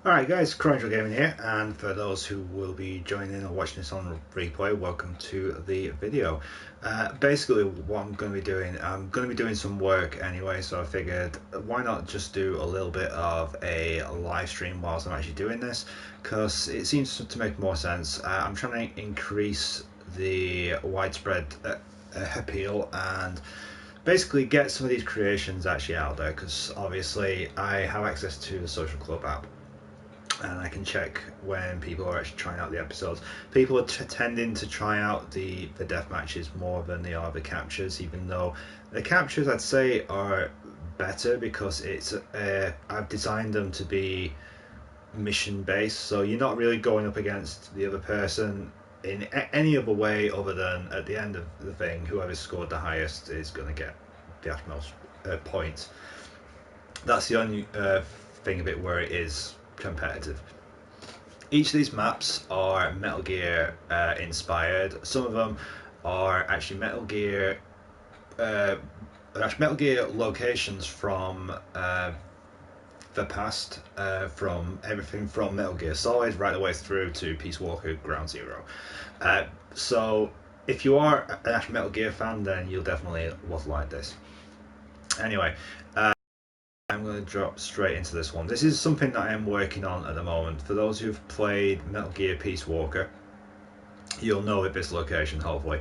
Alright guys, CrowangelGaming here, and for those who will be joining or watching this on replay, welcome to the video. Basically what I'm going to be doing, I'm going to be doing some work anyway, so I figured why not just do a little bit of a live stream whilst I'm actually doing this, because it seems to make more sense. I'm trying to increase the widespread appeal and basically get some of these creations actually out there, because obviously I have access to the social club app and I can check when people are actually trying out the episodes. People are tending to try out the death matches more than they are the captures, even though the captures I'd say are better because it's I've designed them to be mission based, so you're not really going up against the other person in any other way other than at the end of the thing, whoever scored the highest is going to get the utmost points. That's the only thing of it where it is competitive. Each of these maps are MetalGear inspired. Some of them are actually MetalGear locations from the past, from everything from Metal Gear Solid right the way through to Peace Walker Ground Zero. So if you are an actual Metal Gear fan, then you'll definitely like this. Anyway, I'm going to drop straight into this one. This is something that I am working on at the moment. For those who've played Metal Gear Peace Walker, you'll know at this location, hopefully.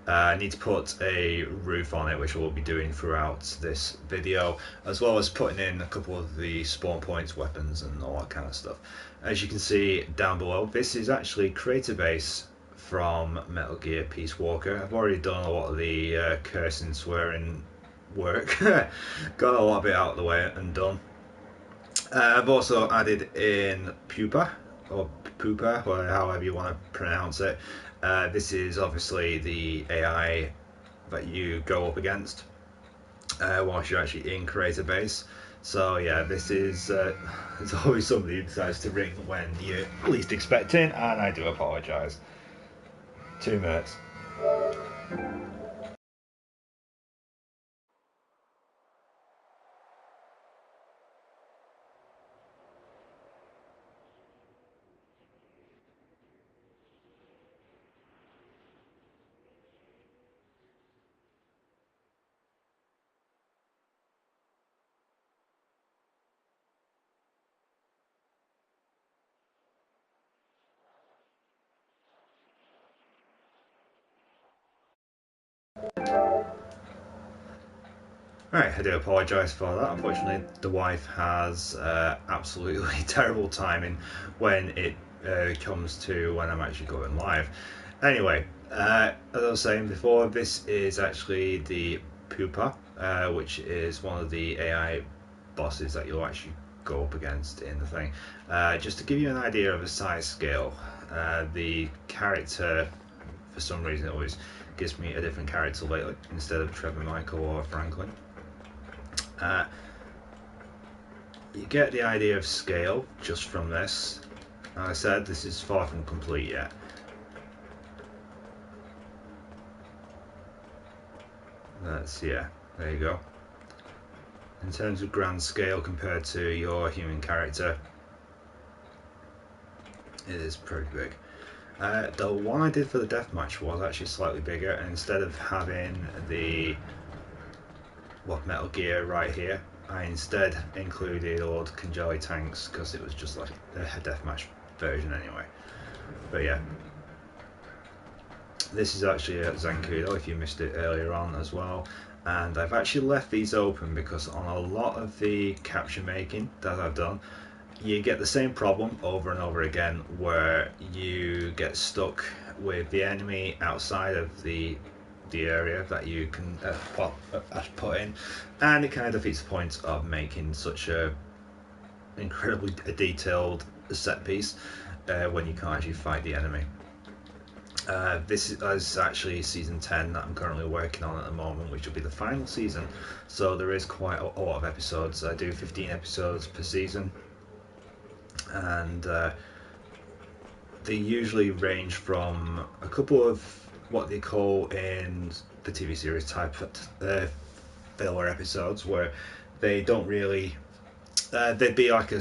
I need to put a roof on it, which we'll be doing throughout this video, as well as putting in a couple of the spawn points, weapons, and all that kind of stuff. As you can see down below, this is actually creator base from Metal Gear Peace Walker. I've already done a lot of the cursing, swearing work. Got a lot of it out of the way and done. I've also added in Pupa, or Poopa, or however you want to pronounce it. This is obviously the AI that you go up against whilst you're actually in creator base. So yeah, this is it's always somebody who decides to ring when you're least expecting, and I do apologise. 2 minutes. Right, I do apologise for that. Unfortunately, the wife has absolutely terrible timing when it comes to when I'm actually going live. Anyway, as I was saying before, this is actually the Pupa, which is one of the AI bosses that you'll actually go up against in the thing. Just to give you an idea of the size scale, the character, for some reason, always gives me a different character lately instead of Trevor, Michael, or Franklin. You get the idea of scale just from this. Like I said, this is far from complete yet. Yeah, there you go. In terms of grand scale compared to your human character, it is pretty big. The one I did for the deathmatch was actually slightly bigger, and instead of having the Metal Gear right here, I instead included all the Congelli tanks because it was just like a deathmatch version anyway. But yeah, this is actually a Zancudo if you missed it earlier on as well. And I've actually left these open because on a lot of the capture making that I've done, you get the same problem over and over again where you get stuck with the enemy outside of the area that you can put in, and it kind of defeats the point of making such a incredibly detailed set piece when you can't actually fight the enemy. This is actually season 10 that I'm currently working on at the moment, which will be the final season, so there is quite a lot of episodes. I do 15 episodes per season, and they usually range from a couple of what they call in the TV series type filler episodes, where they don't really they'd be like a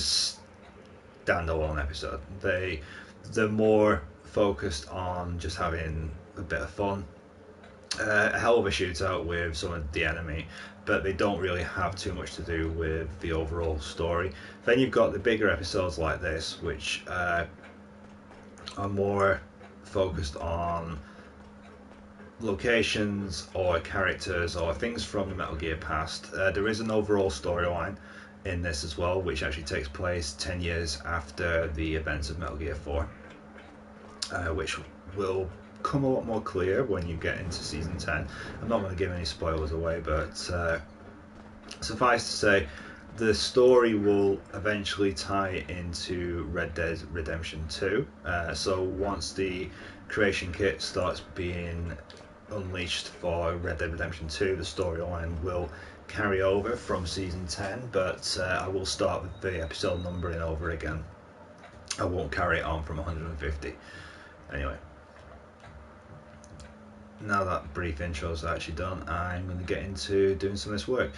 standalone episode. They're more focused on just having a bit of fun, a hell of a shootout with some of the enemy, but they don't really have too much to do with the overall story. Then you've got the bigger episodes like this, which are more focused on locations or characters or things from the Metal Gear past. There is an overall storyline in this as well, which actually takes place 10 years after the events of Metal Gear 4, which will come a lot more clear when you get into Season 10. I'm not going to give any spoilers away, but suffice to say, the story will eventually tie into Red Dead Redemption 2. So once the creation kit starts being unleashed for Red Dead Redemption 2, the storyline will carry over from Season 10, but I will start with the episode numbering over again. I won't carry it on from 150. Anyway, now that brief intro is actually done, I'm going to get into doing some of this work.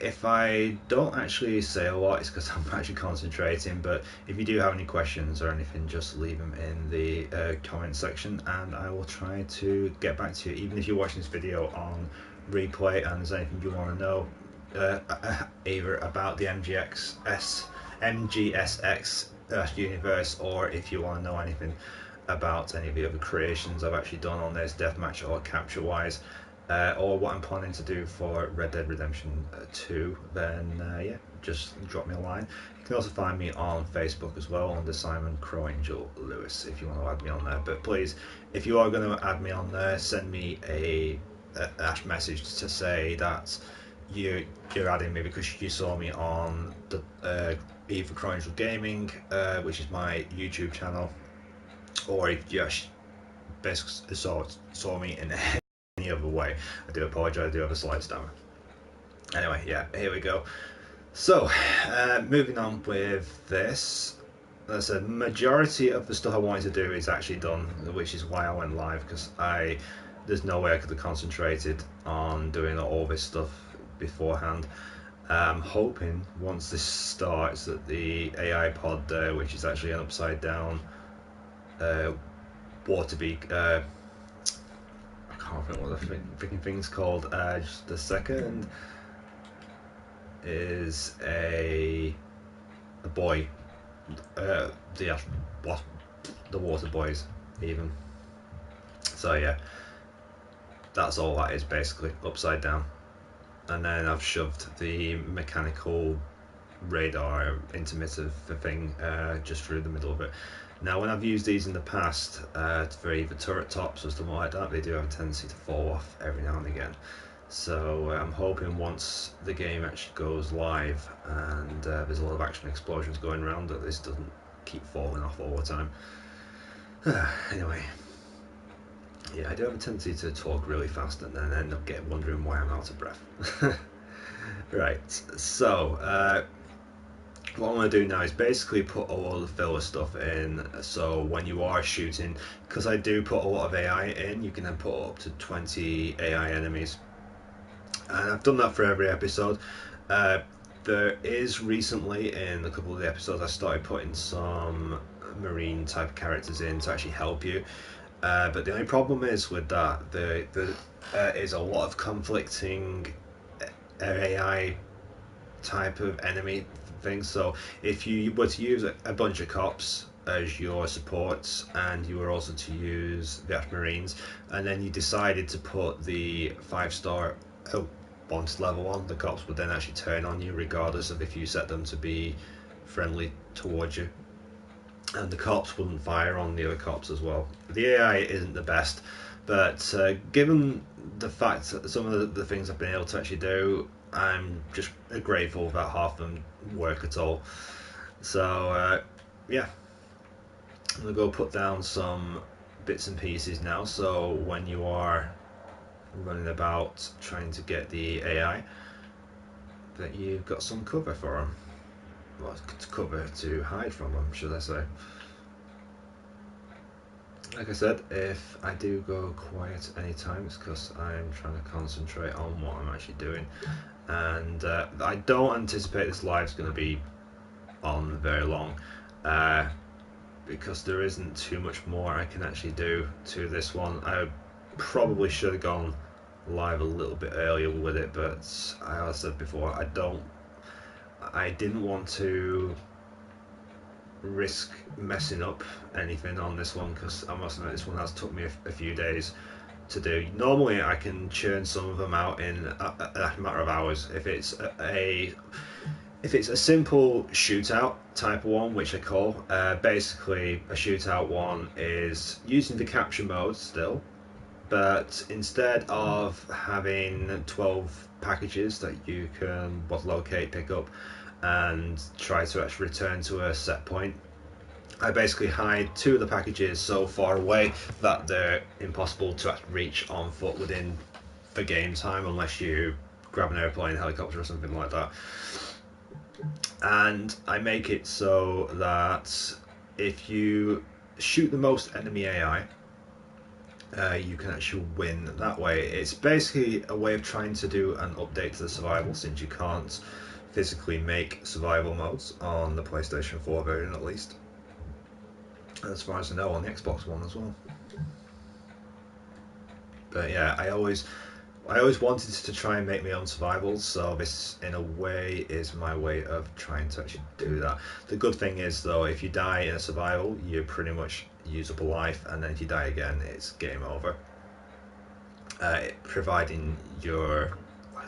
If I don't actually say a lot, it's because I'm actually concentrating, but if you do have any questions or anything, just leave them in the comment section and I will try to get back to you. Even if you're watching this video on replay and there's anything you want to know, either about the MGSX universe, or if you want to know anything about any of the other creations I've actually done on this, deathmatch or capture wise, or what I'm planning to do for Red Dead Redemption 2, then yeah, just drop me a line. You can also find me on Facebook as well under Simon Crowangel Lewis if you want to add me on there. But please, if you are going to add me on there, send me a message to say that you're adding me because you saw me on the either CrowangelGaming, which is my YouTube channel, or if you actually basically saw me in any other way. I do apologise, I do have a slight stammer. Anyway, yeah, here we go. So, moving on with this. As I said, majority of the stuff I wanted to do is actually done, which is why I went live, because there's no way I could have concentrated on doing all this stuff beforehand. I'm hoping once this starts that the AI pod there, which is actually an upside down water beak, I can't remember what the freaking thing's called, just a second, is a boy, the water boys even. So yeah, that's all that is basically, upside down. And then I've shoved the mechanical radar intermittent thing just through the middle of it. Now, when I've used these in the past for either turret tops or something like that, they do have a tendency to fall off every now and again. So I'm hoping once the game actually goes live and there's a lot of action explosions going around, that this doesn't keep falling off all the time. Anyway, yeah, I do have a tendency to talk really fast and then end up wondering why I'm out of breath. Right, so what I'm going to do now is basically put all the filler stuff in, so when you are shooting, because I do put a lot of AI in, you can then put up to 20 AI enemies, and I've done that for every episode. There is recently, in a couple of the episodes, I started putting some marine type characters in to actually help you. But the only problem is with that, there is a lot of conflicting AI type of enemy things. So if you were to use a bunch of cops as your supports, and you were also to use the Marines, and then you decided to put the 5-star bonus level on, the cops would then actually turn on you regardless of if you set them to be friendly towards you. And the cops wouldn't fire on the other cops as well. The AI isn't the best, but given the fact that some of the things I've been able to actually do, I'm just grateful that half of them work at all. So yeah, I'm going to go put down some bits and pieces now, so when you are running about trying to get the AI, that you've got some cover for them. Well, cover to hide from them, should I say. Like I said, if I do go quiet anytime, it's because I'm trying to concentrate on what I'm actually doing. And I don't anticipate this live's going to be on very long. because there isn't too much more I can actually do to this one. I probably should have gone live a little bit earlier with it, but as I said before, I didn't want to risk messing up anything on this one, because I must admit this one has took me a few days to do. Normally I can churn some of them out in a matter of hours if it's a simple shootout type of one, which I call. Basically, a shootout one is using the capture mode still, but instead of having 12 packages that you can locate, pick up, and try to actually return to a set point, I basically hide 2 of the packages so far away that they're impossible to actually reach on foot within the game time, unless you grab an airplane, helicopter, or something like that. And I make it so that if you shoot the most enemy AI, you can actually win that way. It's basically a way of trying to do an update to the survival, since you can't physically make survival modes on the PlayStation 4 version, at least, as far as I know, on the Xbox One as well. But yeah, I always wanted to try and make my own survivals, so this in a way is my way of trying to actually do that. The good thing is though, if you die in a survival, you pretty much use up a life, and then if you die again, it's game over. Providing you're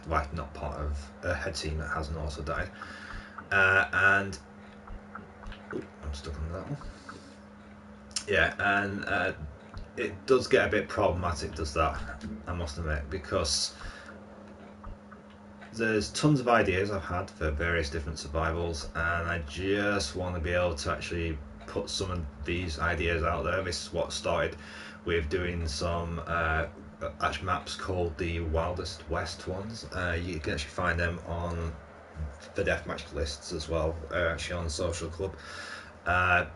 not part of a head team that hasn't also died. And I'm stuck on that one. Yeah, and it does get a bit problematic, does that, I must admit, because there's tons of ideas I've had for various different survivals, and I just want to be able to actually put some of these ideas out there. This is what started with doing some actual maps called the Wildest West ones. You can actually find them on the deathmatch lists as well, actually on Social Club.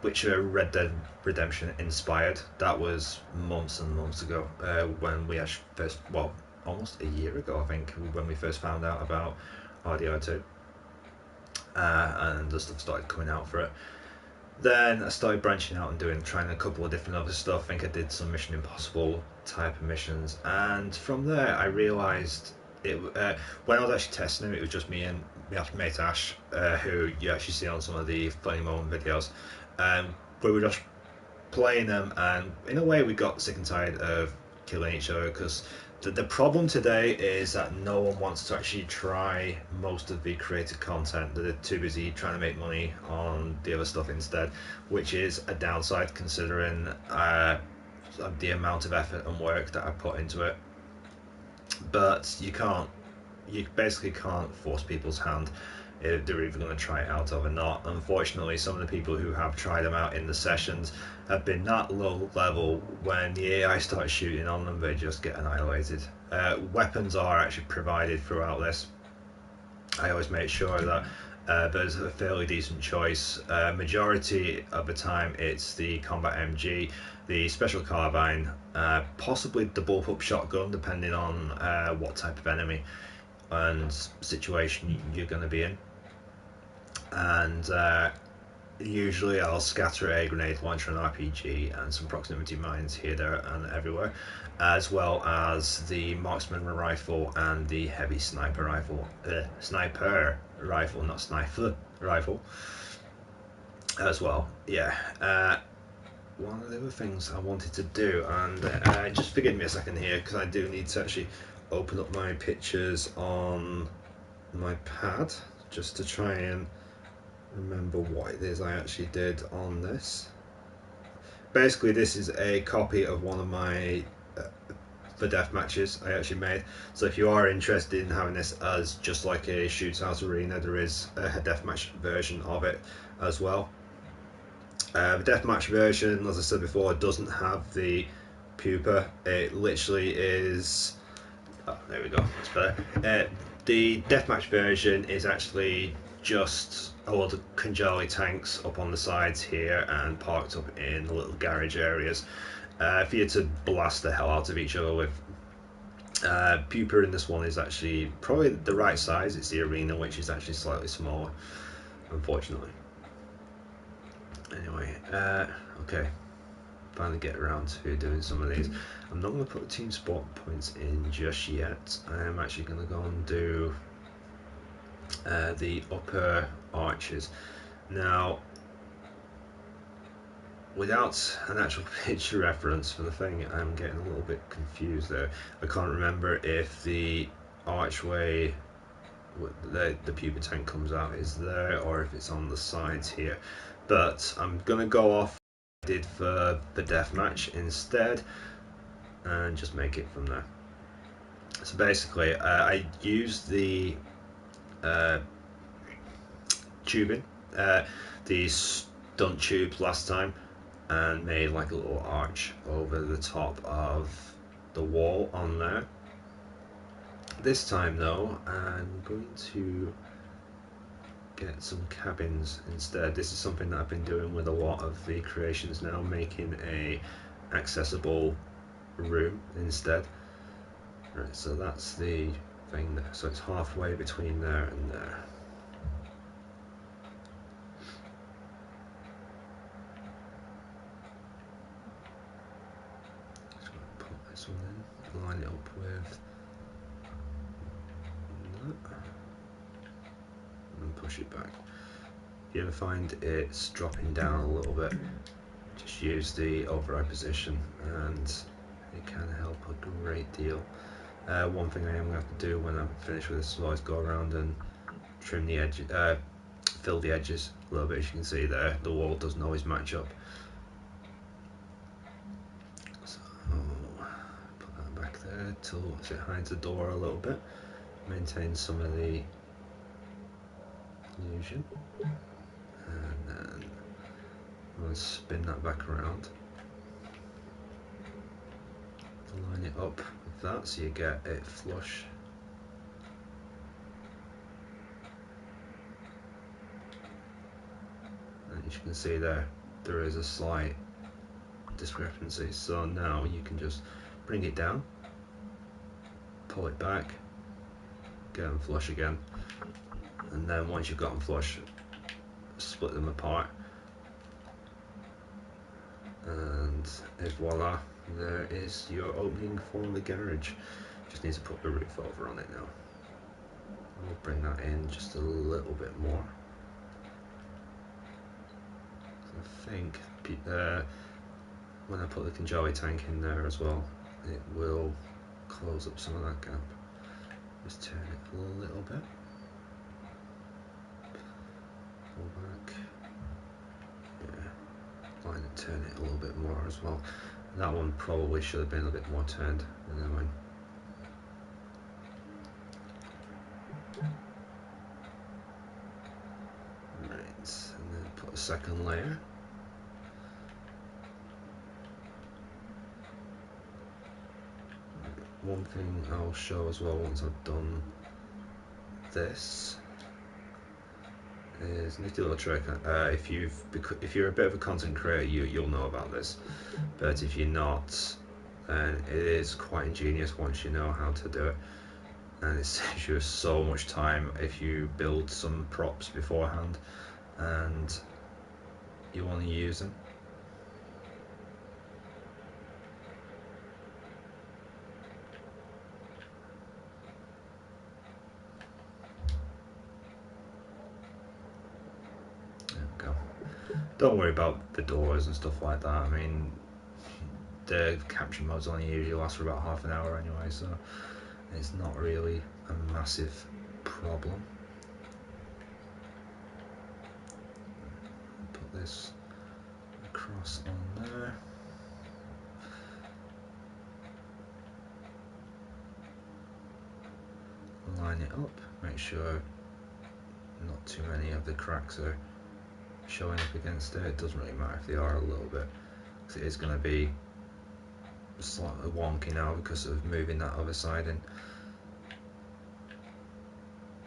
Which are Red Dead Redemption inspired. That was months and months ago, when we actually first, almost a year ago I think, when we first found out about RDR2, and the stuff started coming out for it. Then I started branching out and trying a couple of different other stuff. I think I did some Mission Impossible type of missions, and from there I realised when I was actually testing it was just me and my mate Ash, who you actually see on some of the funny moment videos. We were just playing them, and in a way we got sick and tired of killing each other, because the problem today is that no one wants to actually try most of the created content. They're too busy trying to make money on the other stuff instead, which is a downside considering the amount of effort and work that I put into it. But you basically can't force people's hand if they're either going to try it out or not. Unfortunately, some of the people who have tried them out in the sessions have been that low level, when the AI starts shooting on them, they just get annihilated. Weapons are actually provided throughout this. I always make sure that there's a fairly decent choice. Majority of the time it's the combat MG, the special carbine, possibly the bullpup shotgun, depending on what type of enemy and situation you're going to be in. And usually I'll scatter a grenade launcher, an RPG, and some proximity mines here, there, and everywhere, as well as the marksman rifle and the heavy sniper rifle. Sniper rifle, not sniper rifle, as well. Yeah. One of the other things I wanted to do, and just forgive me a second here, because I do need to actually open up my pictures on my pad just to try and remember what it is I actually did on this. Basically, this is a copy of one of my the death matches I actually made. So if you are interested in having this as just like a shootout arena, there is a deathmatch version of it as well. The deathmatch version, as I said before, doesn't have the pupa. It literally is. Oh, there we go. That's better. The deathmatch version is actually just a lot of Conjali tanks up on the sides here and parked up in the little garage areas for you to blast the hell out of each other with. Pupa in this one is actually probably the right size. It's the arena, which is actually slightly smaller, unfortunately. Anyway, okay, finally get around to doing some of these. I'm not going to put the team spot points in just yet. I am actually going to go and do the upper arches. Now, without an actual picture reference for the thing, I'm getting a little bit confused there. I can't remember if the archway the pupa tank comes out is there or if it's on the sides here, but I'm gonna go off what I did for the deathmatch instead and just make it from there. So basically I used the tubing, the stunt tubes last time, and made like a little arch over the top of the wall on there. This time though, I'm going to get some cabins instead. This is something that I've been doing with a lot of the creations now, making a accessible room instead. Right, so that's the thing there. So it's halfway between there and there. Just going to put this one in, line it up with that, and push it back. If you ever find it's dropping down a little bit, just use the override position and it can help a great deal. One thing I am going to have to do when I'm finished with this is go around and trim the edge, fill the edges a little bit. As you can see there, the wall doesn't always match up. So put that back there till it hides the door a little bit, maintains some of the illusion, and then I'm going to spin that back around. Line it up with that so you get it flush. And as you can see there is a slight discrepancy, so now you can just bring it down, pull it back, get them flush again, and then once you've got them flush, split them apart, and voila, there is your opening for the garage. Just need to put the roof over on it now. We'll bring that in just a little bit more. I think when I put the Conjoy tank in there as well, it will close up some of that gap. Just turn it a little bit. Pull back. Yeah. Line and turn it a little bit more as well. That one probably should have been a bit more turned, and then when right, and then put a second layer. One thing I'll show as well once I've done this is a nifty little trick. If you're a bit of a content creator, you'll know about this, but if you're not, then it is quite ingenious once you know how to do it, and it saves you so much time if you build some props beforehand and you want to use them. Don't worry about the doors and stuff like that. I mean, the capture modes only usually last for about half an hour anyway, so it's not really a massive problem. Put this across on there. Line it up, make sure not too many of the cracks are showing up against it. It doesn't really matter if they are a little bit, because it is going to be slightly wonky now because of moving that other side in.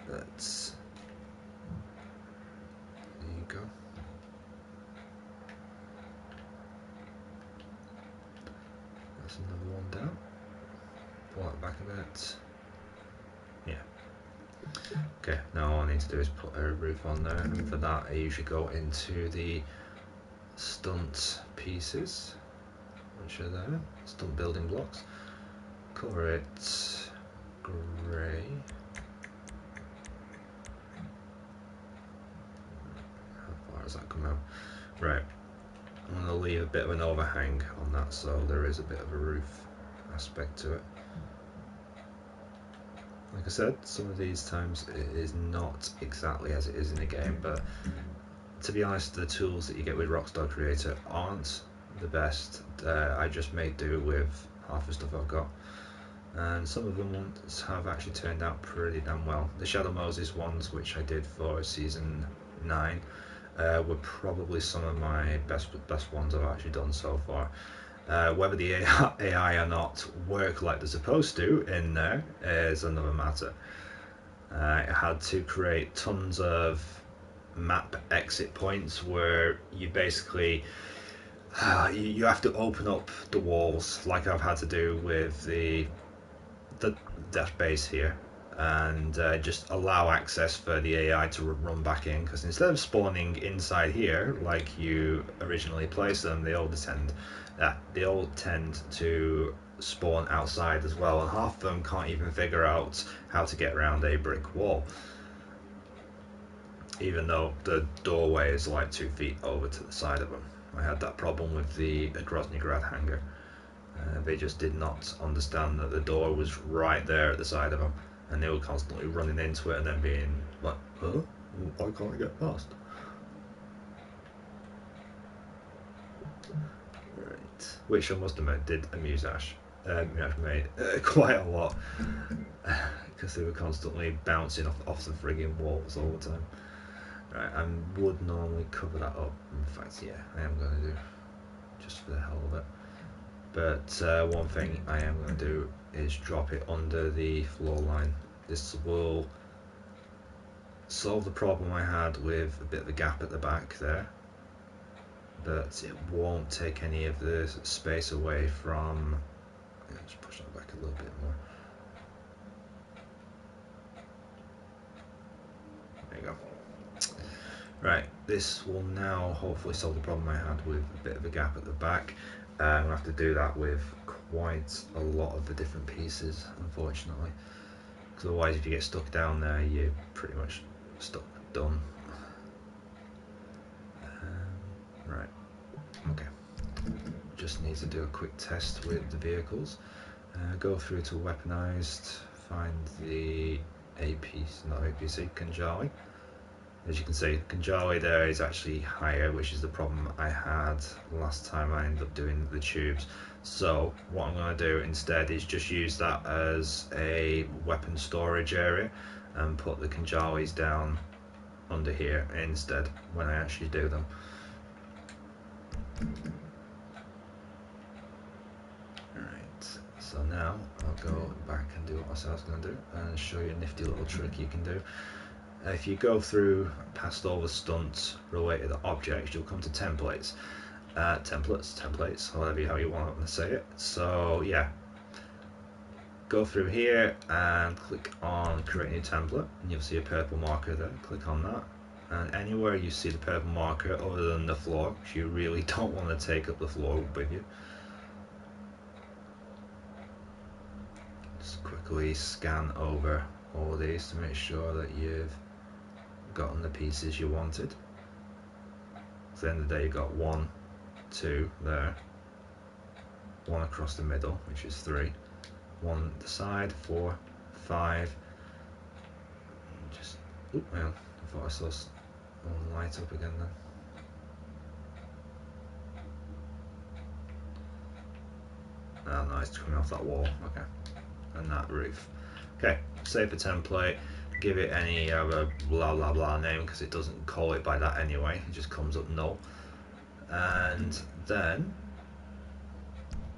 That's, there you go. That's another one down. Pull that back a bit. Yeah. Okay, now all I need to do is put a roof on there, and for that I usually go into the stunt pieces, which are there, stunt building blocks. Colour it grey. How far does that come out? Right, I'm going to leave a bit of an overhang on that so there is a bit of a roof aspect to it. Like I said, some of these times it is not exactly as it is in the game, but to be honest, the tools that you get with Rockstar Creator aren't the best. I just made do with half the stuff I've got, and some of them ones have actually turned out pretty damn well. The Shadow Moses ones, which I did for season 9, were probably some of my best ones I've actually done so far. Whether the AI or not work like they're supposed to in there is another matter. I had to create tons of map exit points where you basically you have to open up the walls, like I've had to do with the dash base here, and just allow access for the AI to run back in, because instead of spawning inside here like you originally placed them, they all tend to spawn outside as well, and half of them can't even figure out how to get around a brick wall, even though the doorway is like 2 feet over to the side of them. I had that problem with the Groznygrad hangar. They just did not understand that the door was right there at the side of them, and they were constantly running into it and then being like, huh? Why can't I get past? Right. Which I must admit did amuse Ash. Ash made quite a lot, because they were constantly bouncing off the frigging walls all the time. Right, I would normally cover that up. In fact, yeah, I am going to do, just for the hell of it. But one thing I am going to do is drop it under the floor line. This will solve the problem I had with a bit of a gap at the back there, but it won't take any of the space away from. Let's push that back a little bit more. There you go. Right, this will now hopefully solve the problem I had with a bit of a gap at the back. I'm going to have to do that with quite a lot of the different pieces, unfortunately, because otherwise if you get stuck down there you're pretty much stuck, done. Right, okay, just need to do a quick test with the vehicles. Go through to weaponized, find the APC, Kanjali. As you can see, Kanjali there is actually higher, which is the problem I had last time I ended up doing the tubes. So what I'm going to do instead is just use that as a weapon storage area and put the Kanjalis down under here instead when I actually do them. Alright, so now I'll go back and do what I said I was going to do and show you a nifty little trick you can do. If you go through past all the stunts related objects, you'll come to templates, templates, whatever how you want to say it. So yeah, go through here and click on create new template, and you'll see a purple marker there. Click on that, and anywhere you see the purple marker other than the floor, which you really don't want to take up the floor with you, just quickly scan over all of these to make sure that you've gotten the pieces you wanted. So at the end of the day, you've got 1, 2 there, 1 across the middle, which is 3, 1 the side, 4, 5. Just, oop, hang on, I thought I saw one light up again then. Oh no, it's coming off that wall, okay, and that roof. Okay, save the template. Give it any other blah blah blah name, because it doesn't call it by that anyway, it just comes up null. And then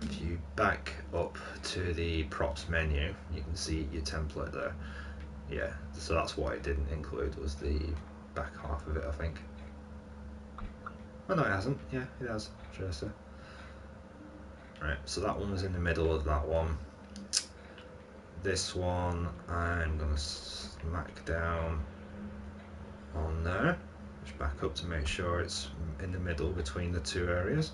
if you back up to the props menu, you can see your template there. Yeah, so that's what it didn't include, was the back half of it, I think. Oh no, it hasn't. Yeah, it has. Should I say? Right, so that one was in the middle of that one. This one I'm going to smack down on there. Switch back up to make sure it's in the middle between the two areas.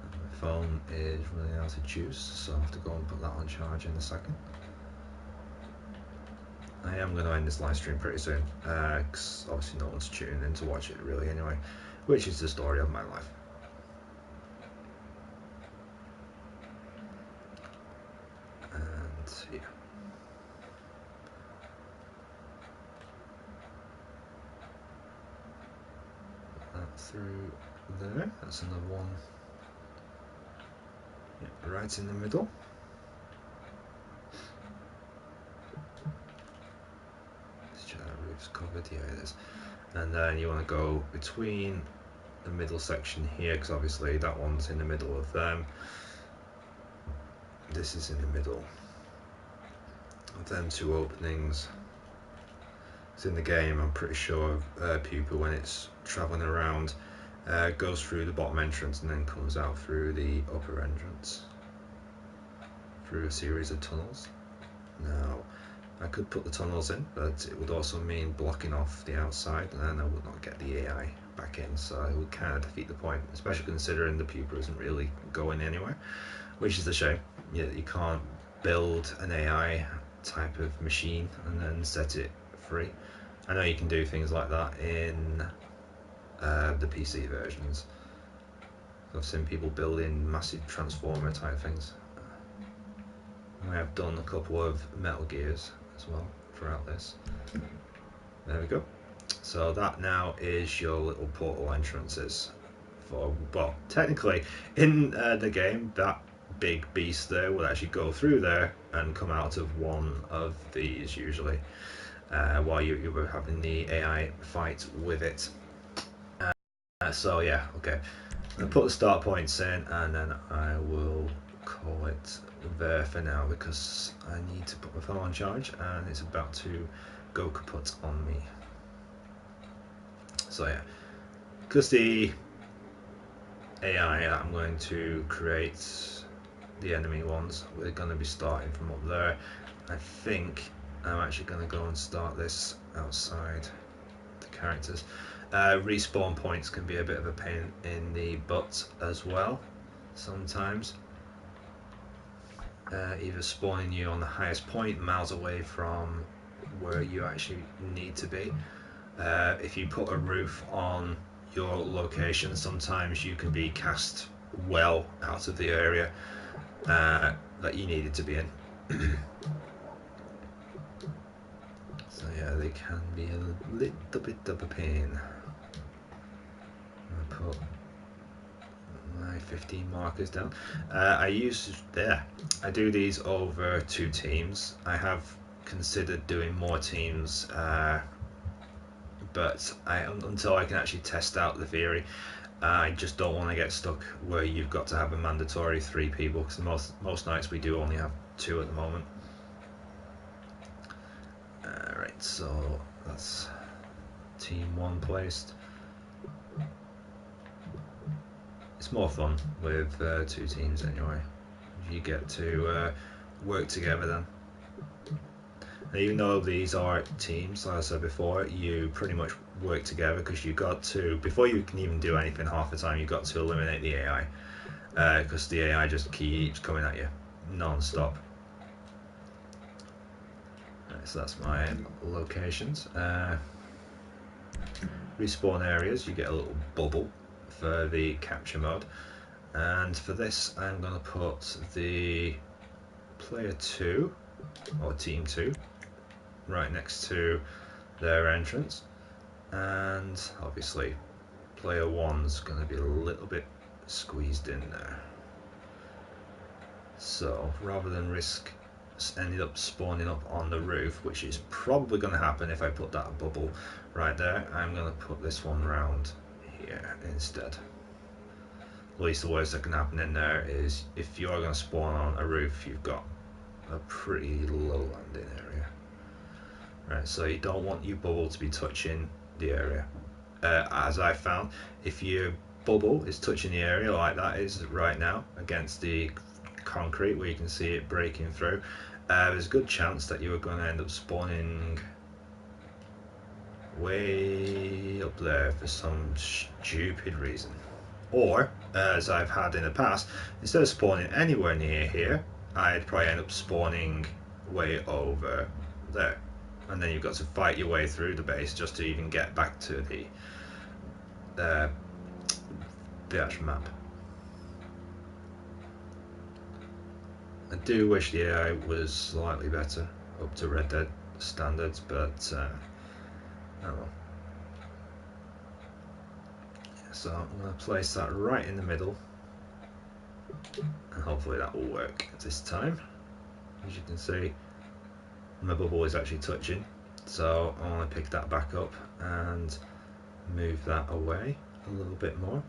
My phone is running out of juice, so I have to go and put that on charge in a second. I am going to end this live stream pretty soon, because obviously no one's tuning in to watch it really anyway, which is the story of my life. And yeah. Put that through there, that's another one. Yeah, right in the middle. Let's check that roof's covered, yeah it is. And then you want to go between the middle section here, because obviously that one's in the middle of them. This is in the middle of them two openings. It's in the game, I'm pretty sure Pupa, when it's traveling around, goes through the bottom entrance and then comes out through the upper entrance, through a series of tunnels. Now, I could put the tunnels in, but it would also mean blocking off the outside, and then I would not get the AI back in, so it would kind of defeat the point, especially considering the Pupa isn't really going anywhere, which is a shame. Yeah, you can't build an AI type of machine and then set it free. I know you can do things like that in the PC versions. I've seen people building massive transformer type things. I have done a couple of MetalGears as well throughout this. There we go. So that now is your little portal entrances for, well, technically in the game that big beast there will actually go through there and come out of one of these usually, while you were having the AI fight with it. So yeah, okay. I'll put the start points in and then I will call it there for now, because I need to put my phone on charge and it's about to go kaput on me. So yeah, because the AI I'm going to create the enemy ones, we're going to be starting from up there. I think I'm actually going to go and start this outside the characters. Respawn points can be a bit of a pain in the butt as well sometimes. Either spawning you on the highest point miles away from where you actually need to be. If you put a roof on your location, sometimes you can be cast well out of the area that you needed to be in. So yeah, they can be a little bit of a pain. I'm gonna put my 15 markers down. I do these over 2 teams. I have considered doing more teams, but until I can actually test out the theory, I just don't want to get stuck where you've got to have a mandatory 3 people, because most nights we do only have 2 at the moment. Alright, so that's team 1 placed. It's more fun with 2 teams anyway. You get to work together then. And even though these are teams, like I said before, you pretty much work together, because you've got to, before you can even do anything half the time, you've got to eliminate the AI, because the AI just keeps coming at you non-stop. Right, so that's my locations. Respawn areas, you get a little bubble for the capture mode, and for this I'm going to put the player 2 or team 2 right next to their entrance, and obviously player 1's going to be a little bit squeezed in there. So rather than risk ended up spawning up on the roof, which is probably going to happen if I put that bubble right there, I'm going to put this one round here instead. At least the worst that can happen in there is if you are going to spawn on a roof, you've got a pretty low landing area. Right, so you don't want your bubble to be touching the area. As I found, if your bubble is touching the area like that is right now against the concrete where you can see it breaking through, there's a good chance that you are going to end up spawning way up there for some stupid reason. Or, as I've had in the past, instead of spawning anywhere near here, I'd probably end up spawning way over there. And then you've got to fight your way through the base just to even get back to the actual map. I do wish the AI was slightly better, up to Red Dead standards, but oh well. So I'm going to place that right in the middle, and hopefully that will work this time. As you can see, my bubble is actually touching, so I want to pick that back up and move that away a little bit more.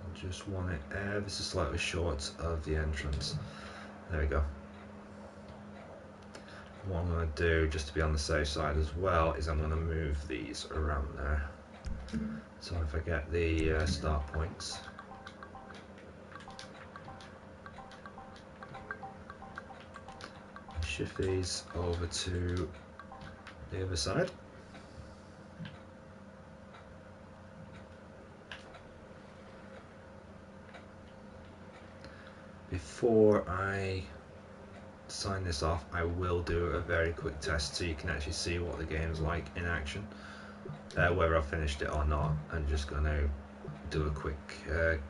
I just want it ever so slightly short of the entrance. There we go. What I'm going to do, just to be on the safe side as well, is I'm going to move these around there. So if I get the start points, shift these over to the other side. Before I sign this off, I will do a very quick test so you can actually see what the game's like in action, whether I've finished it or not. I'm just going to do a quick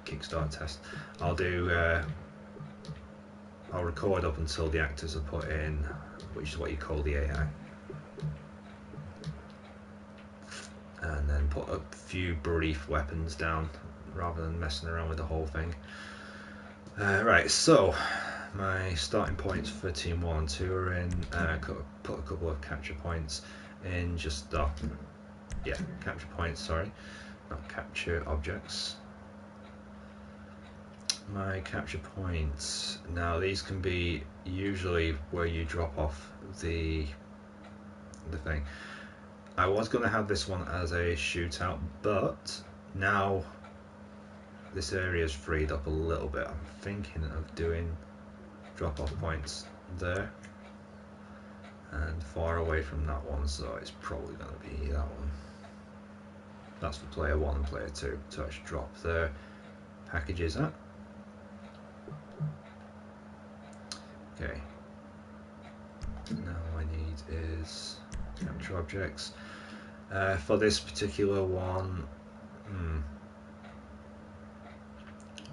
kickstart test. I'll record up until the actors are put in, which is what you call the AI, and then put a few brief weapons down rather than messing around with the whole thing. Right, so my starting points for Team 1 and 2 are in. Put a couple of capture points in, just capture points, sorry, not capture objects. My capture points, now these can be usually where you drop off the thing. I was going to have this one as a shootout, but now this area is freed up a little bit. I'm thinking of doing drop-off points there and far away from that one, so it's probably going to be that one. That's for player 1 and player 2. So I should drop their packages at. Okay. Now all I need is capture objects. For this particular one,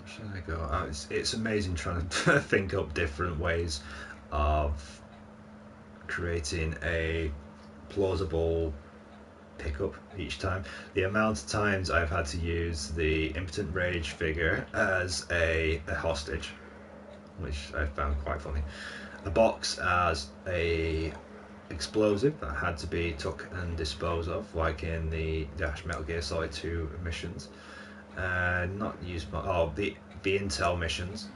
should I go? It's amazing trying to think up different ways of creating a plausible pickup each time. The amount of times I've had to use the impotent rage figure as a hostage, which I found quite funny. A box as a explosive that had to be took and disposed of, like in the MetalGear Solid 2 missions. Not used, the intel missions,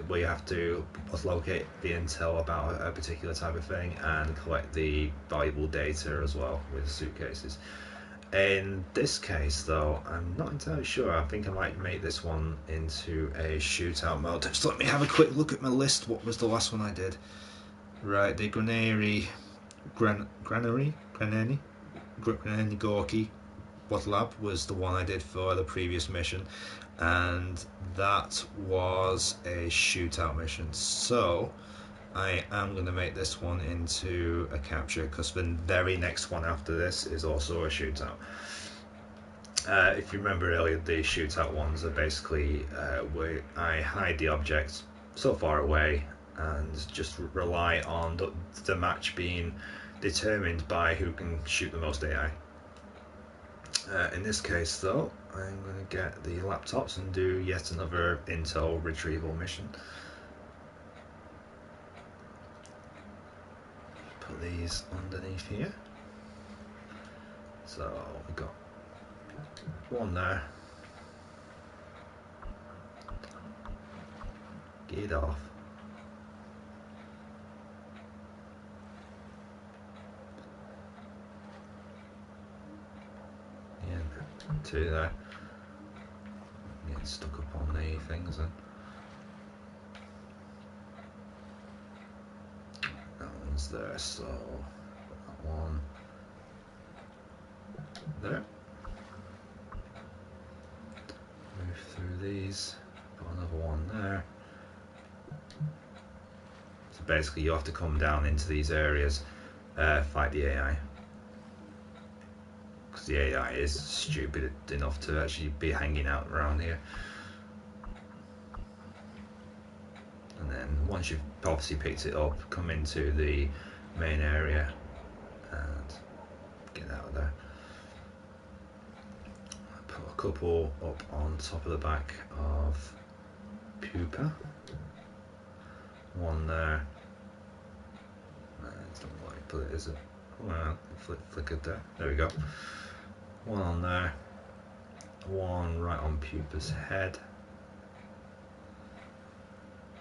where you have to locate the intel about a particular type of thing and collect the valuable data as well with suitcases. In this case though, I'm not entirely sure. I think I might make this one into a shootout mode. Just let me have a quick look at my list. What was the last one I did? Right, the Granary Gorky Bottle Lab was the one I did for the previous mission, and that was a shootout mission. So I am going to make this one into a capture, because the very next one after this is also a shootout. If you remember earlier, the shootout ones are basically where I hide the object so far away and just rely on the match being determined by who can shoot the most AI. In this case though, I'm going to get the laptops and do yet another intel retrieval mission. Put these underneath here. So we've got one there. Get off. Two there. Getting stuck up on the things then. That one's there, so one there. Move through these, put another one there. So basically you have to come down into these areas, fight the AI. Because the AI is stupid enough to actually be hanging out around here. And then once you've obviously picked it up, come into the main area and get out of there. Put a couple up on top of the back of Pupa. One there. It's not what I put it, is it? Well, flickered there. There we go. One on there. One right on Pupa's head.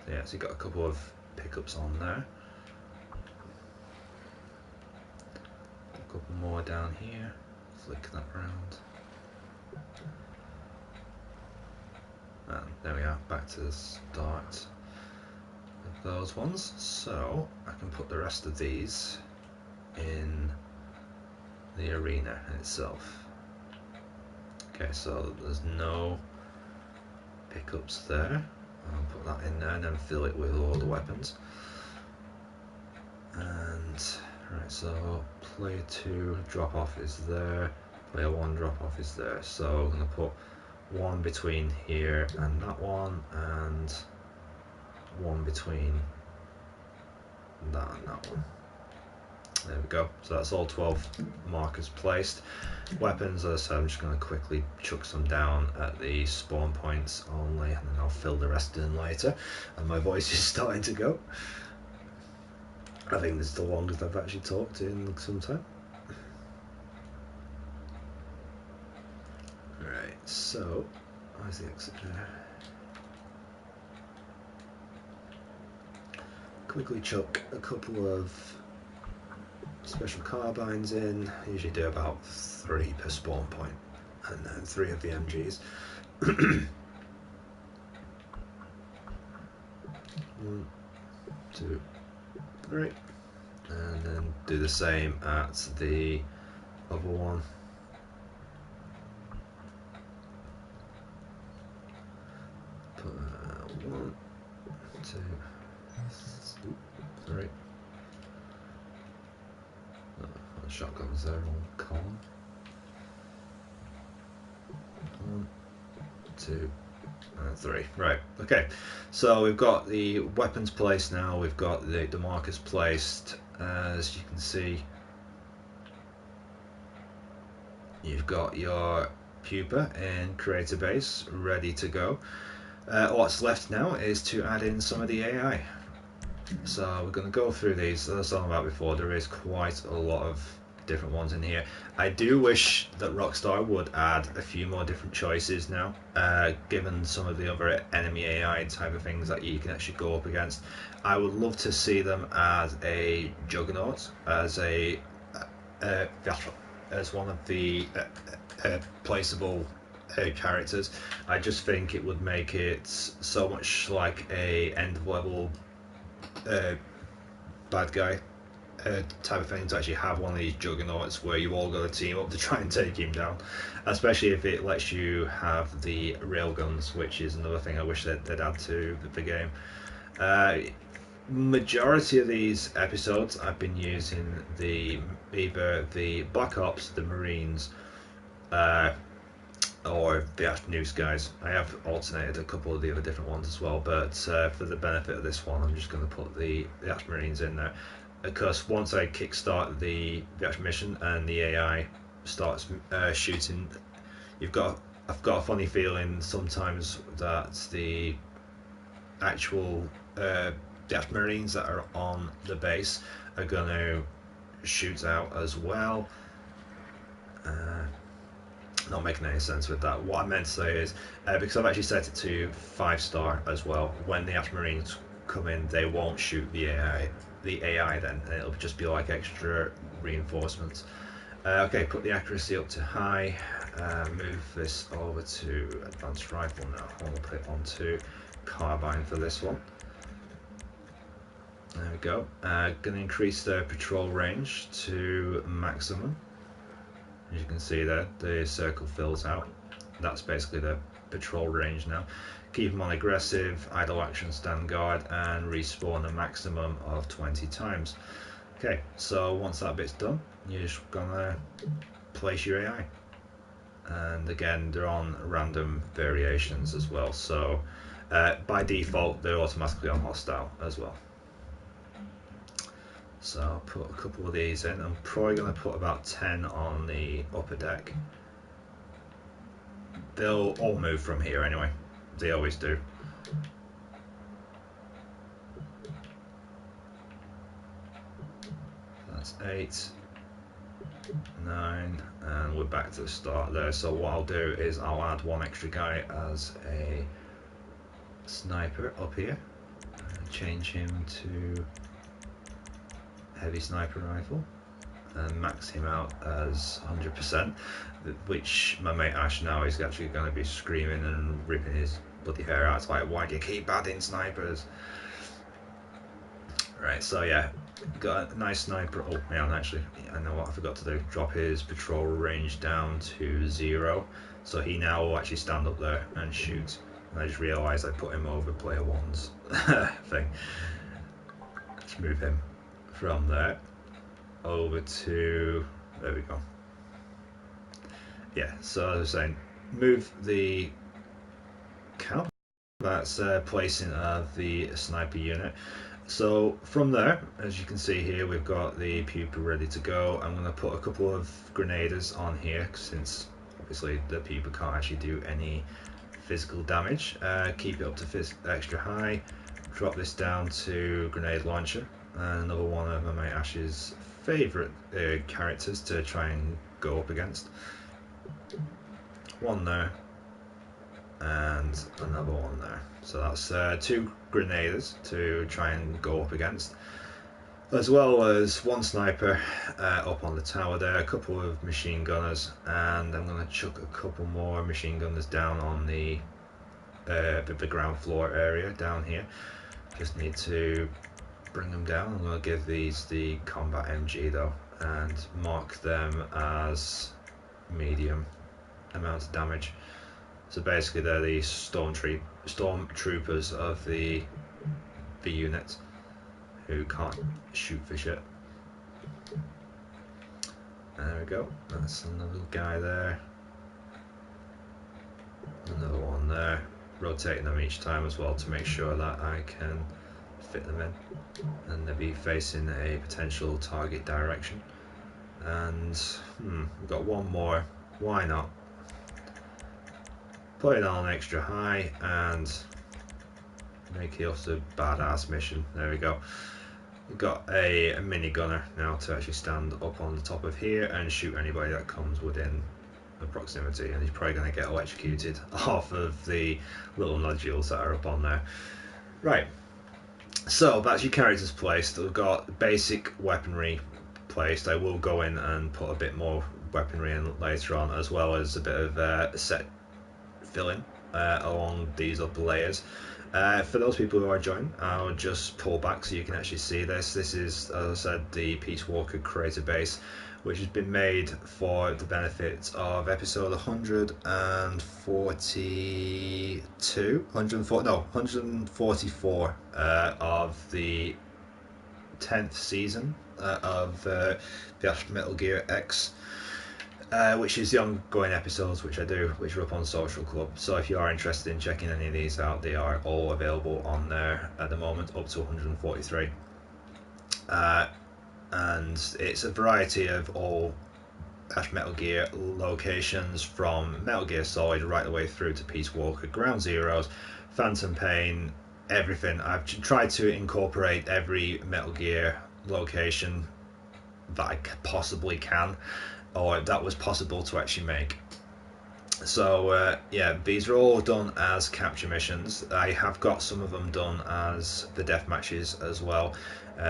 So yeah, so you've got a couple of pickups on there. A couple more down here. Flick that round. And there we are, back to the start of those ones. So I can put the rest of these in the arena itself. Okay, so there's no pickups there. I'll put that in there and then fill it with all the weapons. And right, so player 2 drop off is there, player 1 drop off is there. So I'm going to put one between here and that one, and one between that and that one. There we go. So that's all 12 markers placed. Weapons, as I said, I'm just going to quickly chuck some down at the spawn points only, and then I'll fill the rest in later. And my voice is starting to go. I think this is the longest I've actually talked in some time. Right, so where's the exit there? Quickly chuck a couple of special carbines in. I usually do about 3 per spawn point, and then 3 of the MGs. 1, 2, 3, and then do the same at the other one. Put 1, 2, 3. Oh, the shotguns there on column. 1, 2, and 3. Right, okay. So we've got the weapons placed now, we've got the markers placed. As you can see, you've got your Pupa in creator base ready to go. What's left now is to add in some of the AI. So we're going to go through these. As I was talking about before, there is quite a lot of different ones in here. I do wish that Rockstar would add a few more different choices now, given some of the other enemy AI type of things that you can actually go up against. I would love to see them as a Juggernaut, as one of the placeable characters. I just think it would make it so much like a end of level bad guy type of thing to actually have one of these Juggernauts where you all got to team up to try and take him down, especially if it lets you have the railguns, which is another thing I wish they'd add to the game. Majority of these episodes I've been using either the Black Ops, the Marines, or the News guys. I have alternated a couple of the other different ones as well, but for the benefit of this one, I'm just going to put the Marines in there. Because once I kickstart the actual mission and the AI starts shooting, I've got a funny feeling sometimes that the actual Marines that are on the base are going to shoot out as well. Not making any sense with that. What I meant to say is, because I've actually set it to 5-star as well, when the Marines come in, they won't shoot the AI then, and it'll just be like extra reinforcements. Okay, put the accuracy up to high, move this over to advanced rifle now. I want to put it onto carbine for this one. There we go. Going to increase the patrol range to maximum. As you can see there, the circle fills out. That's basically the patrol range now. Keep them on aggressive, idle action, stand guard, and respawn a maximum of 20 times. Okay, so once that bit's done, you're just gonna place your AI. And again, they're on random variations as well, so by default they're automatically on hostile as well. So I'll put a couple of these in. I'm probably going to put about 10 on the upper deck. They'll all move from here anyway, they always do. That's 8, 9, and we're back to the start there. So what I'll do is I'll add one extra guy as a sniper up here and change him to heavy sniper rifle and max him out as 100%, which my mate Ash now is actually going to be screaming and ripping his bloody hair out. It's like, why do you keep adding snipers? Right, so yeah, got a nice sniper. Oh man, actually, I know what I forgot to do. Drop his patrol range down to 0, so he now will actually stand up there and shoot. And I just realised I put him over player 1's thing. Let's move him from there over to, there we go. Yeah, so as I was saying, move the count. That's placing of the sniper unit. So from there, as you can see here, we've got the pupa ready to go. I'm going to put a couple of grenaders on here since obviously the pupa can't actually do any physical damage. Keep it up to extra high. Drop this down to grenade launcher. Another one of my mate Ash's favourite characters to try and go up against. One there, and another one there. So that's 2 grenaders to try and go up against, as well as 1 sniper up on the tower there, a couple of machine gunners, and I'm going to chuck a couple more machine gunners down on the ground floor area down here. Just need to bring them down. I'm going to give these the combat MG though and mark them as medium amount of damage. So basically they're the stormtroopers of the unit who can't shoot for shit. There we go, that's another guy there, another one there, rotating them each time as well to make sure that I can fit them in and they'll be facing a potential target direction. And we've got one more, why not put it on extra high and make it also a badass mission. There we go. We've got a mini gunner now to actually stand up on the top of here and shoot anybody that comes within the proximity, and he's probably going to get electrocuted off of the little nodules that are up on there. Right, so that's your characters placed. We've got basic weaponry placed. I will go in and put a bit more weaponry in later on, as well as a bit of set filling along these upper layers. For those people who are joining, I'll just pull back so you can actually see this. This is, as I said, the Peace Walker creator base, which has been made for the benefit of episode 144 of the 10th season of the MetalGear X, which is the ongoing episodes which I do, which are up on Social Club. So if you are interested in checking any of these out, they are all available on there at the moment, up to 143. And it's a variety of all MetalGear locations, from MetalGear Solid right the way through to Peace Walker, Ground Zeroes, Phantom Pain, everything. I've tried to incorporate every MetalGear location that I possibly can, or that was possible to actually make. So yeah, these are all done as capture missions. I have got some of them done as the death matches as well,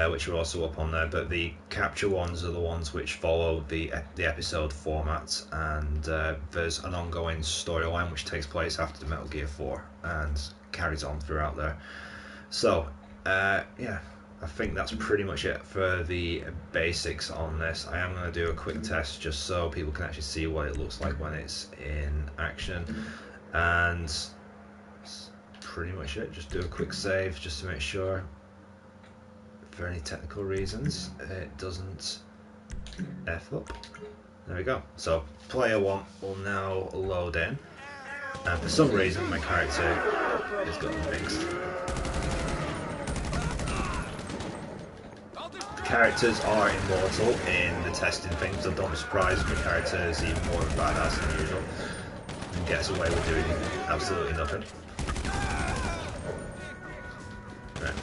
which are also up on there, but the capture ones are the ones which follow the episode format, and there's an ongoing storyline which takes place after the MetalGear 4 and carries on throughout there. So yeah, I think that's pretty much it for the basics on this. I am going to do a quick test just so people can actually see what it looks like when it's in action, and that's pretty much it. Just do a quick save just to make sure for any technical reasons it doesn't F up. There we go. So player 1 will now load in, and for some reason my character has gotten fixed. The characters are immortal in the testing thing, so don't be surprised if the character is even more of a badass than usual and gets away with doing absolutely nothing. Right.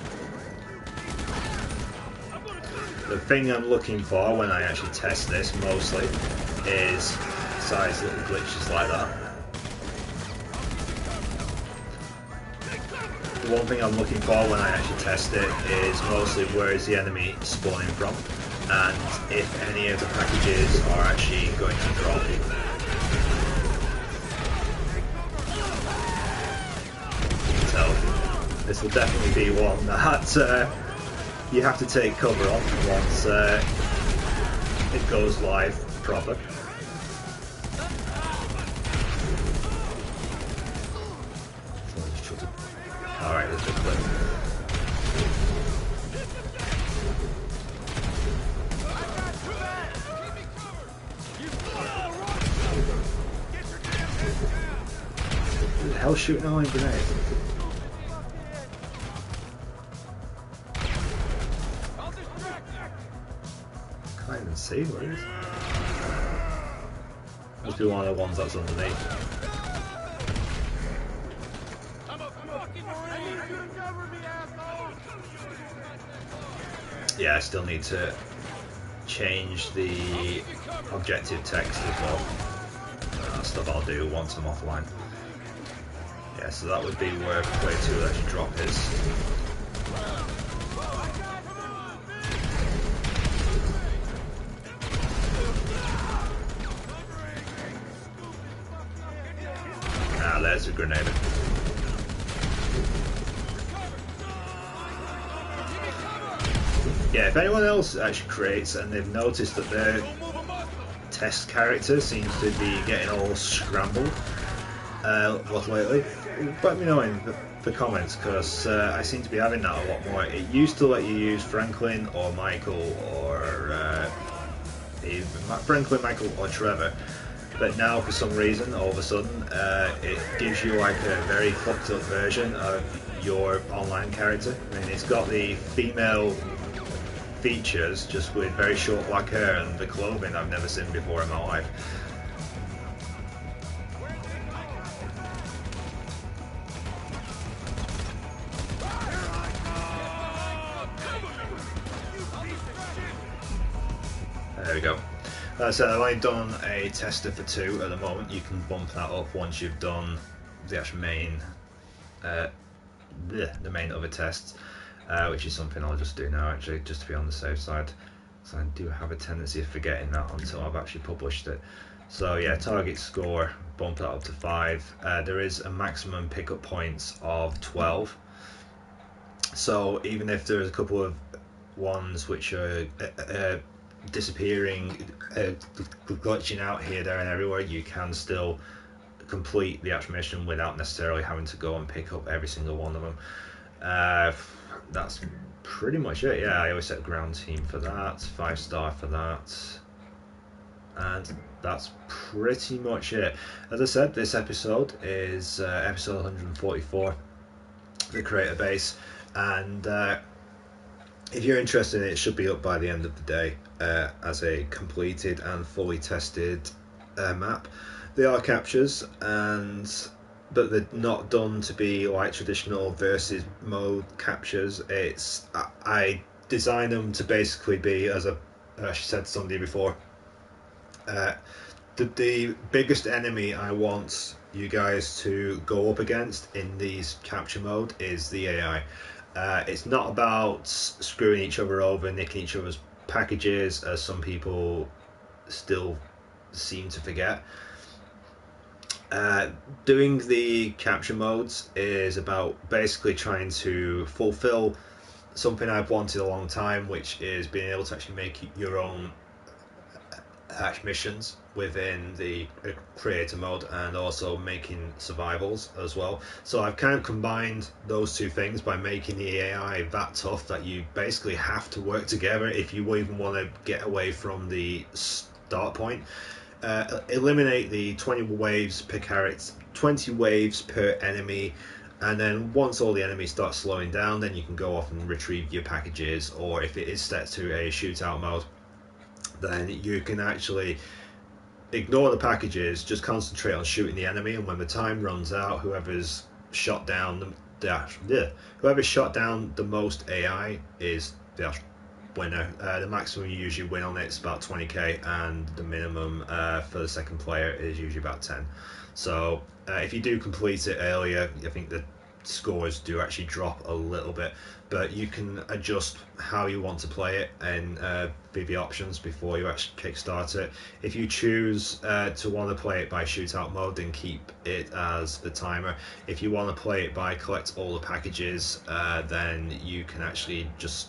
The thing I'm looking for when I actually test this mostly is size little glitches like that. The one thing I'm looking for when I actually test it is mostly where is the enemy spawning from, and if any of the packages are actually going to drop. So this will definitely be one that you have to take cover on once it goes live proper. Alright, there's the clip. Who the hell's shooting all in grenades? Can't even see what it is. Must be one of the ones that's underneath. Yeah, I still need to change the objective text as well. That's stuff I'll do once I'm offline. Yeah, so that would be where player 2 will actually drop his. Ah, there's a grenade. Yeah, if anyone else actually creates and they've noticed that their test character seems to be getting all scrambled lately, let me know in the comments, because I seem to be having that a lot more. It used to let you use Franklin or Michael or even Franklin, Michael or Trevor, but now for some reason all of a sudden it gives you like a very fucked up version of your online character. I mean, it's got the female features just with very short black hair and the clothing I've never seen before in my life. There we go. So I've only done a tester for 2 at the moment. You can bump that up once you've done the actual main the main other tests. Which is something I'll just do now, actually, just to be on the safe side. So I do have a tendency of forgetting that until I've actually published it. So yeah, target score, bump that up to 5. There is a maximum pickup points of 12. So even if there's a couple of ones which are disappearing, glitching out here, there and everywhere, you can still complete the actual mission without necessarily having to go and pick up every single one of them. That's pretty much it. Yeah, I always set ground team for that, 5-star for that, and that's pretty much it. As I said, this episode is episode 144, the creator base, and if you're interested in it, it should be up by the end of the day as a completed and fully tested map. They are captures, but they're not done to be like traditional versus mode captures. I designed them to basically be, as I said to somebody before, the biggest enemy I want you guys to go up against in these capture mode is the AI. It's not about screwing each other over, nicking each other's packages, as some people still seem to forget. Doing the capture modes is about basically trying to fulfill something I've wanted a long time, which is being able to actually make your own missions within the creator mode, and also making survivals as well. So I've kind of combined those two things by making the AI that tough that you basically have to work together if you even want to get away from the start point. Eliminate the 20 waves per carrot, 20 waves per enemy, and then once all the enemies start slowing down, then you can go off and retrieve your packages, or if it is set to a shootout mode, then you can actually ignore the packages, just concentrate on shooting the enemy, and when the time runs out, whoever's shot down whoever's shot down the most AI is the winner. The maximum you usually win on it is about 20k, and the minimum for the second player is usually about 10. So if you do complete it earlier, I think the scores do actually drop a little bit, but you can adjust how you want to play it in BB options before you actually kickstart it. If you choose to want to play it by shootout mode, then keep it as the timer. If you want to play it by collect all the packages, then you can actually just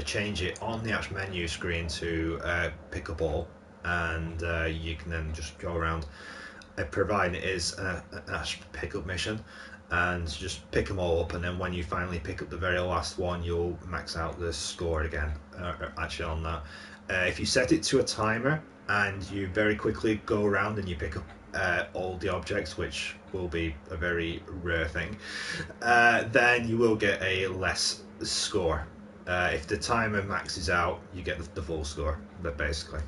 change it on the actual menu screen to pick up all, and you can then just go around, providing it is an actual pickup mission, and just pick them all up, and then when you finally pick up the very last one, you'll max out the score again actually on that. If you set it to a timer and you very quickly go around and you pick up all the objects, which will be a very rare thing, then you will get a less score. If the timer maxes out, you get the full score, but basically.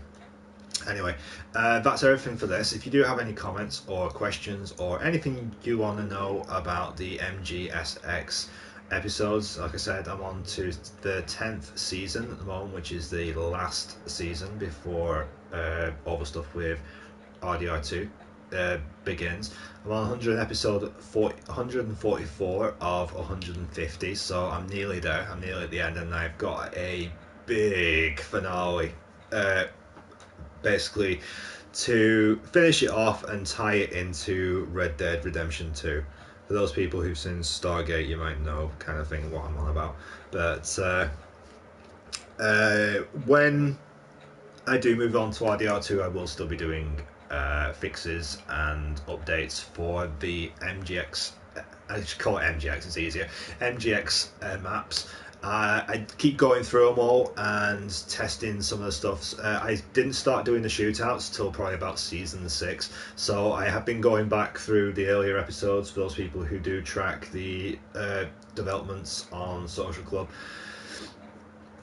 Anyway, that's everything for this. If you do have any comments or questions or anything you want to know about the MGSX episodes, like I said, I'm on to the 10th season at the moment, which is the last season before all the stuff with RDR2 begins. I'm on 144 of 150, so I'm nearly there. I'm nearly at the end, and I've got a big finale basically to finish it off and tie it into Red Dead Redemption 2. For those people who've seen Stargate, you might know kind of thing what I'm on about. But when I do move on to RDR2, I will still be doing fixes and updates for the MGX. I should call it MGX, it's easier. MGX maps. I keep going through them all and testing some of the stuff. I didn't start doing the shootouts till probably about season 6, so I have been going back through the earlier episodes for those people who do track the developments on Social Club.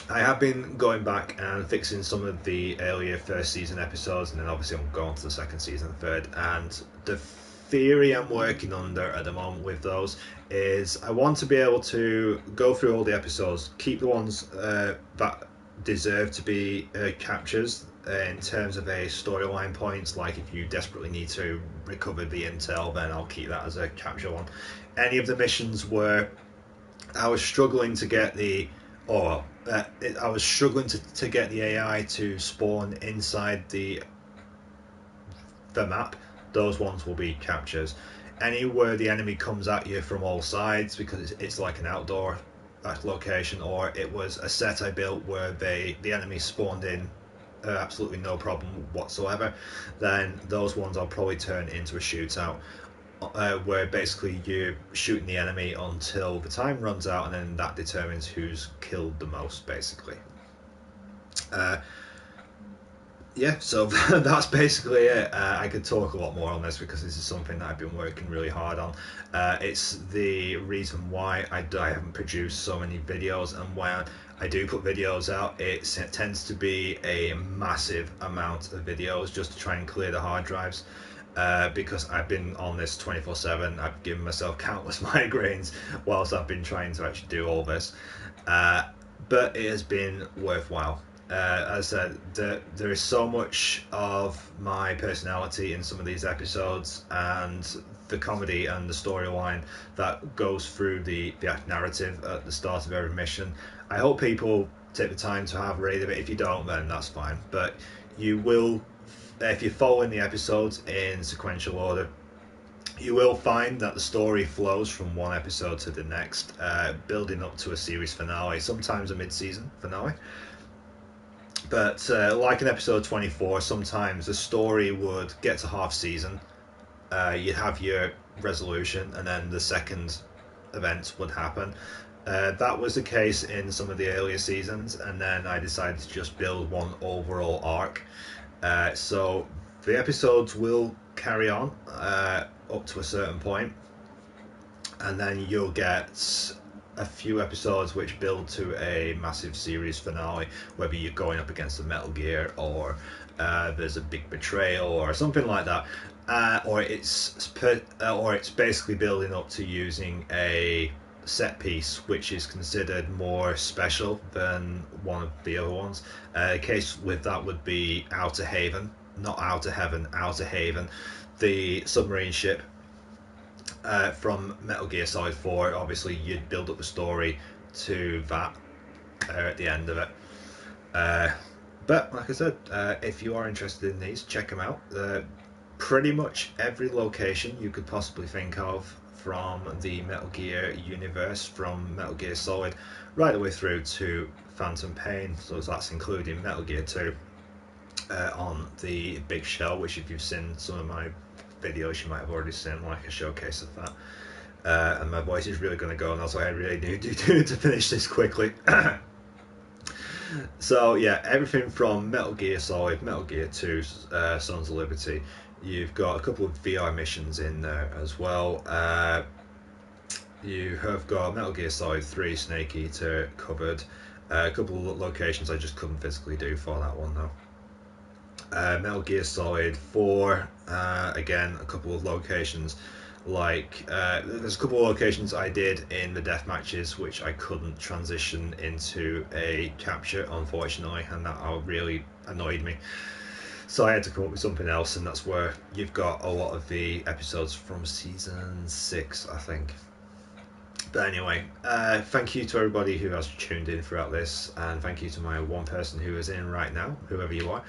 I have been going back and fixing some of the earlier first season episodes, and then obviously I'm going to the second season, third, and the theory I'm working under at the moment with those is I want to be able to go through all the episodes, keep the ones that deserve to be captures in terms of a storyline points, like if you desperately need to recover the intel, then I'll keep that as a capture one. Any of the missions where I was struggling to get the I was struggling to get the AI to spawn inside the map, those ones will be captures. Anywhere the enemy comes at you from all sides, because it's like an outdoor location, or it was a set I built where the enemy spawned in absolutely no problem whatsoever, then those ones I'll probably turn into a shootout, where basically you're shooting the enemy until the time runs out, and then that determines who's killed the most, basically. Yeah, so that's basically it. I could talk a lot more on this because this is something that I've been working really hard on. It's the reason why I haven't produced so many videos, and when I do put videos out, it tends to be a massive amount of videos just to try and clear the hard drives. Because I've been on this 24/7, I've given myself countless migraines whilst I've been trying to actually do all this. But it has been worthwhile. As I said, there is so much of my personality in some of these episodes, and the comedy and the storyline that goes through the narrative at the start of every mission. I hope people take the time to have a read of it. If you don't, then that's fine. But you will, if you're following the episodes in sequential order, You will find that the story flows from one episode to the next, building up to a series finale, sometimes a mid-season finale. But like in episode 24, sometimes the story would get to half season, you'd have your resolution, and then the second event would happen. That was the case in some of the earlier seasons, and then I decided to just build one overall arc. So the episodes will carry on up to a certain point, and then you'll get a few episodes which build to a massive series finale, whether you're going up against a MetalGear or there's a big betrayal or something like that, or it's basically building up to using a set piece which is considered more special than one of the other ones. The case with that would be Outer Haven, not Outer Heaven, Outer Haven, the submarine ship from Metal Gear Solid 4. Obviously, you'd build up the story to that at the end of it. But like I said, if you are interested in these, check them out. Pretty much every location you could possibly think of from the Metal Gear universe, from Metal Gear Solid right the way through to Phantom Pain. So that's including Metal Gear 2 on the big shell, which if you've seen some of my videos you might have already seen like a showcase of that. And my voice is really going to go, and that's why I really do to finish this quickly. So yeah, everything from Metal Gear Solid, Metal Gear 2, Sons of Liberty. You've got a couple of VR missions in there as well. You have got Metal Gear Solid 3 Snake Eater covered. A couple of locations I just couldn't physically do for that one though. Metal Gear Solid 4, again, a couple of locations. There's a couple of locations I did in the death matches which I couldn't transition into a capture, unfortunately, and that really annoyed me. So I had to come up with something else, and that's where you've got a lot of the episodes from season 6, I think. But anyway, thank you to everybody who has tuned in throughout this, and thank you to my one person who is in right now, whoever you are,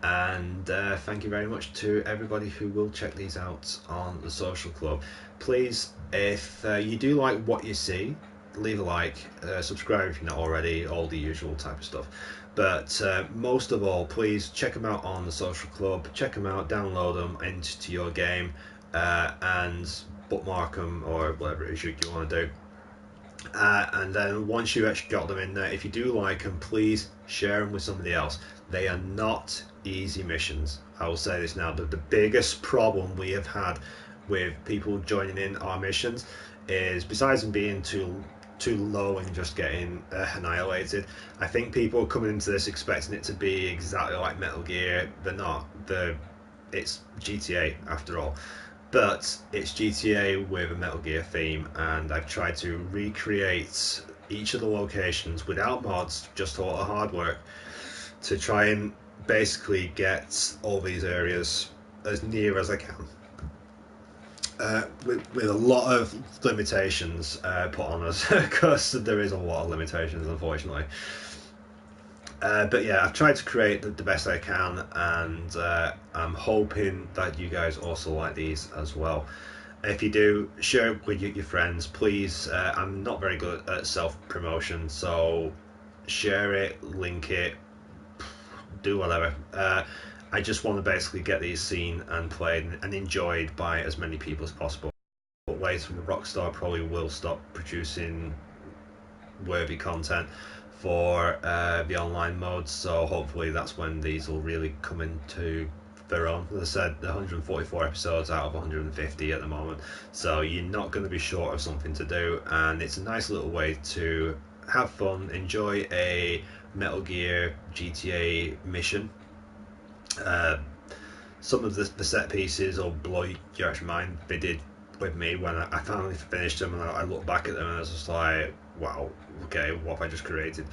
and thank you very much to everybody who will check these out on the social club. Please, if you do like what you see, leave a like, subscribe if you're not already, all the usual type of stuff. But most of all, please check them out on the social club, check them out, download them into your game, and bookmark them or whatever it is you want to do. And then once you actually got them in there, if you do like them, please share them with somebody else. They are not easy missions. I will say this now, that the biggest problem we have had with people joining in our missions is, besides them being too low and just getting annihilated, I think people are coming into this expecting it to be exactly like Metal Gear. They're not. It's GTA after all. But it's GTA with a Metal Gear theme, and I've tried to recreate each of the locations without mods, just a lot of hard work, to try and basically get all these areas as near as I can. With a lot of limitations put on us, because there is a lot of limitations, unfortunately. But yeah, I've tried to create the best I can, and I'm hoping that you guys also like these as well. If you do, share it with your friends, please. I'm not very good at self-promotion, so share it, link it, do whatever. I just want to basically get these seen and played and enjoyed by as many people as possible. But later, Rockstar probably will stop producing worthy content for the online modes, so hopefully that's when these will really come into their own. As I said, 144 episodes out of 150 at the moment, so you're not going to be short of something to do, and it's a nice little way to have fun, enjoy a Metal Gear GTA mission. Some of the set pieces will blow your actual mind. They did with me when I finally finished them, and I looked back at them and I was just like, wow, okay, what have I just created?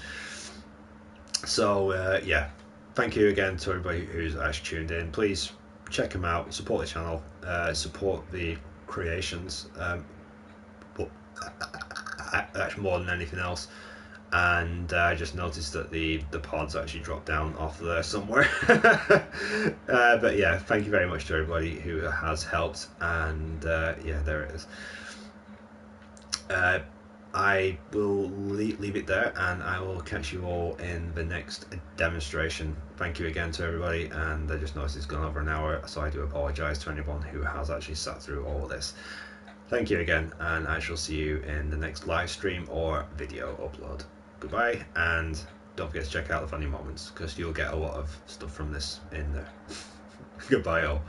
So yeah, thank you again to everybody who's actually tuned in. Please check them out, support the channel, support the creations, but actually more than anything else. and I just noticed that the pods actually dropped down off there somewhere. But yeah, thank you very much to everybody who has helped, and yeah, there it is. I will leave it there, and I will catch you all in the next demonstration. Thank you again to everybody, and I just noticed it's gone over an hour, so I do apologise to anyone who has actually sat through all of this. Thank you again, and I shall see you in the next live stream or video upload. Goodbye, and don't forget to check out the funny moments, because you'll get a lot of stuff from this in there. Goodbye all.